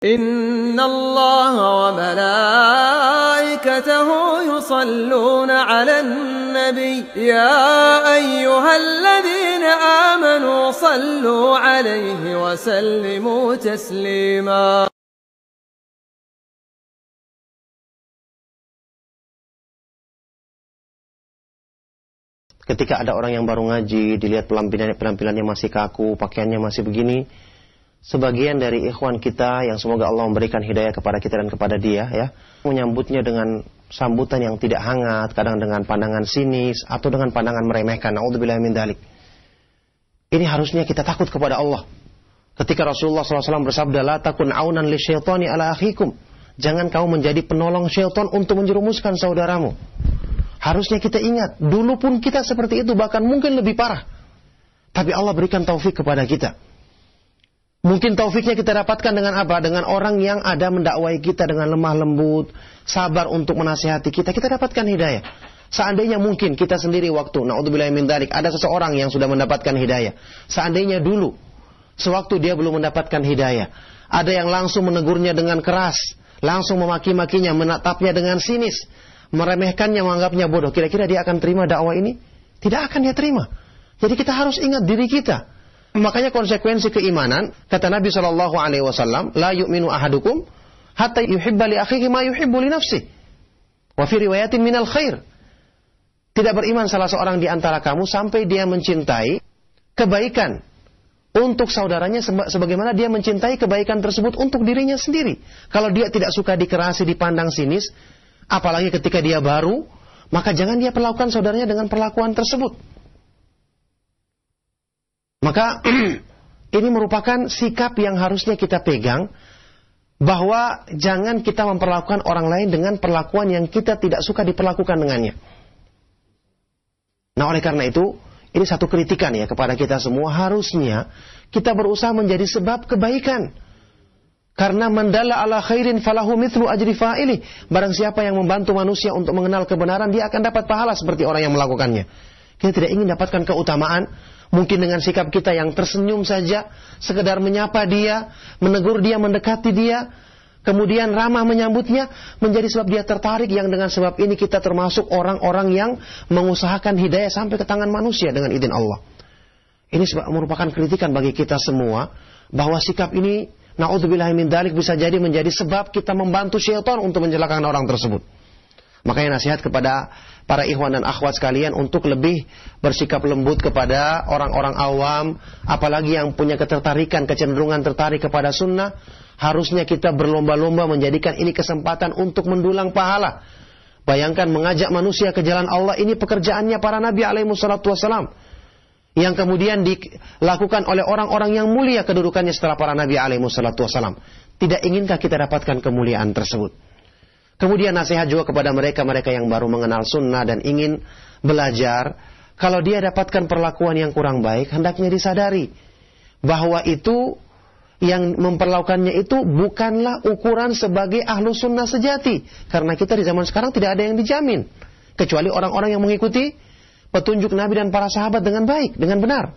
إن الله وملائكته يصلون على النبي يا أيها الذين آمنوا صلوا عليه وسلموا تسليما. Ketika ada orang yang baru ngaji, dilihat penampilannya masih kaku, pakaiannya masih begini, sebagian dari ikhwan kita yang semoga Allah memberikan hidayah kepada kita dan kepada dia, ya, menyambutnya dengan sambutan yang tidak hangat, kadang dengan pandangan sinis atau dengan pandangan meremehkan. Na'udzubillahi min dzalik. Ini harusnya kita takut kepada Allah. Ketika Rasulullah SAW bersabda, "La takun aunan lisyaitani ala akhikum." Jangan kau menjadi penolong syaitan untuk menjerumuskan saudaramu. Harusnya kita ingat, dulu pun kita seperti itu, bahkan mungkin lebih parah. Tapi Allah berikan taufik kepada kita. Mungkin taufiknya kita dapatkan dengan apa? Dengan orang yang ada mendakwai kita dengan lemah lembut, sabar untuk menasihati kita. Kita dapatkan hidayah. Seandainya mungkin kita sendiri waktu, na'udzubillahi min dzalik, ada seseorang yang sudah mendapatkan hidayah. Seandainya dulu, sewaktu dia belum mendapatkan hidayah, ada yang langsung menegurnya dengan keras, langsung memaki-makinya, menatapnya dengan sinis, meremehkannya, menganggapnya bodoh. Kira-kira dia akan terima dakwah ini? Tidak akan dia terima. Jadi kita harus ingat diri kita. Makanya konsekuensi keimanan, kata Nabi SAW, la yu'minu ahadukum hatta yuhibba li akhihi ma yuhibbu li nafsihi. Wa fi riwayatin minal khair. Tidak beriman salah seorang di antara kamu sampai dia mencintai kebaikan untuk saudaranya sebagaimana dia mencintai kebaikan tersebut untuk dirinya sendiri. Kalau dia tidak suka dikerasi, dipandang sinis, apalagi ketika dia baru, maka jangan dia perlakukan saudaranya dengan perlakuan tersebut. Maka ini merupakan sikap yang harusnya kita pegang, bahwa jangan kita memperlakukan orang lain dengan perlakuan yang kita tidak suka diperlakukan dengannya. Nah, oleh karena itu, ini satu kritikan ya kepada kita semua, harusnya kita berusaha menjadi sebab kebaikan. Karena mandalla ala khairin falahu mithlu ajri fa'ili. Barang siapa yang membantu manusia untuk mengenal kebenaran, dia akan dapat pahala seperti orang yang melakukannya. Kita tidak ingin dapatkan keutamaan, mungkin dengan sikap kita yang tersenyum saja, sekedar menyapa dia, menegur dia, mendekati dia, kemudian ramah menyambutnya, menjadi sebab dia tertarik, yang dengan sebab ini kita termasuk orang-orang yang mengusahakan hidayah sampai ke tangan manusia dengan izin Allah. Ini merupakan kritikan bagi kita semua, bahwa sikap ini, na'udzubillahi min dzalik, bisa jadi menjadi sebab kita membantu syaitan untuk mencelakakan orang tersebut. Makanya nasihat kepada para ikhwan dan akhwat sekalian untuk lebih bersikap lembut kepada orang-orang awam, apalagi yang punya ketertarikan, kecenderungan tertarik kepada sunnah. Harusnya kita berlomba-lomba menjadikan ini kesempatan untuk mendulang pahala. Bayangkan mengajak manusia ke jalan Allah, ini pekerjaannya para nabi alaihi wassalatu wassalam, yang kemudian dilakukan oleh orang-orang yang mulia kedudukannya setelah para nabi alaihi wassalatu wassalam. Tidak inginkah kita dapatkan kemuliaan tersebut? Kemudian nasihat juga kepada mereka yang baru mengenal sunnah dan ingin belajar. Kalau dia dapatkan perlakuan yang kurang baik, hendaknya disadari bahwa itu, yang memperlakukannya itu bukanlah ukuran sebagai ahlu sunnah sejati. Karena kita di zaman sekarang tidak ada yang dijamin, kecuali orang-orang yang mengikuti petunjuk Nabi dan para sahabat dengan baik, dengan benar.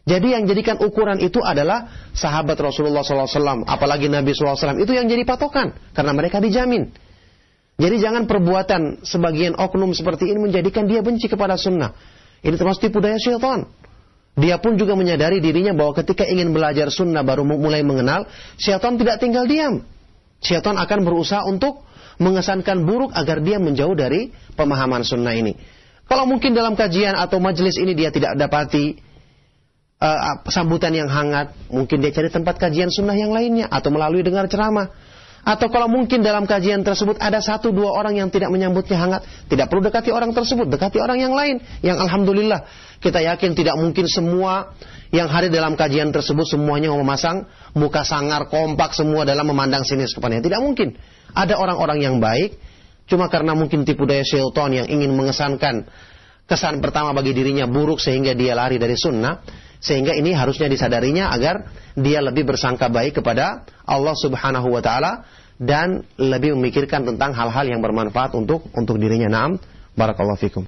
Jadi yang jadikan ukuran itu adalah sahabat Rasulullah SAW, apalagi Nabi SAW, itu yang jadi patokan, karena mereka dijamin. Jadi jangan perbuatan sebagian oknum seperti ini menjadikan dia benci kepada sunnah. Ini termasuk tipu daya syaitan. Dia pun juga menyadari dirinya bahwa ketika ingin belajar sunnah, baru mulai mengenal, syaitan tidak tinggal diam. Syaitan akan berusaha untuk mengesankan buruk agar dia menjauh dari pemahaman sunnah ini. Kalau mungkin dalam kajian atau majelis ini dia tidak dapati sambutan yang hangat, mungkin dia cari tempat kajian sunnah yang lainnya, atau melalui dengar ceramah. Atau kalau mungkin dalam kajian tersebut ada 1-2 orang yang tidak menyambutnya hangat, tidak perlu dekati orang tersebut, dekati orang yang lain, yang alhamdulillah kita yakin tidak mungkin semua yang hadir dalam kajian tersebut semuanya memasang muka sangar, kompak semua dalam memandang sinis kepadanya. Tidak mungkin. Ada orang-orang yang baik, cuma karena mungkin tipu daya syaitan yang ingin mengesankan kesan pertama bagi dirinya buruk sehingga dia lari dari sunnah. Sehingga ini harusnya disadarinya agar dia lebih bersangka baik kepada Allah Subhanahu wa taala dan lebih memikirkan tentang hal-hal yang bermanfaat untuk dirinya. Naam, barakallahu fikum.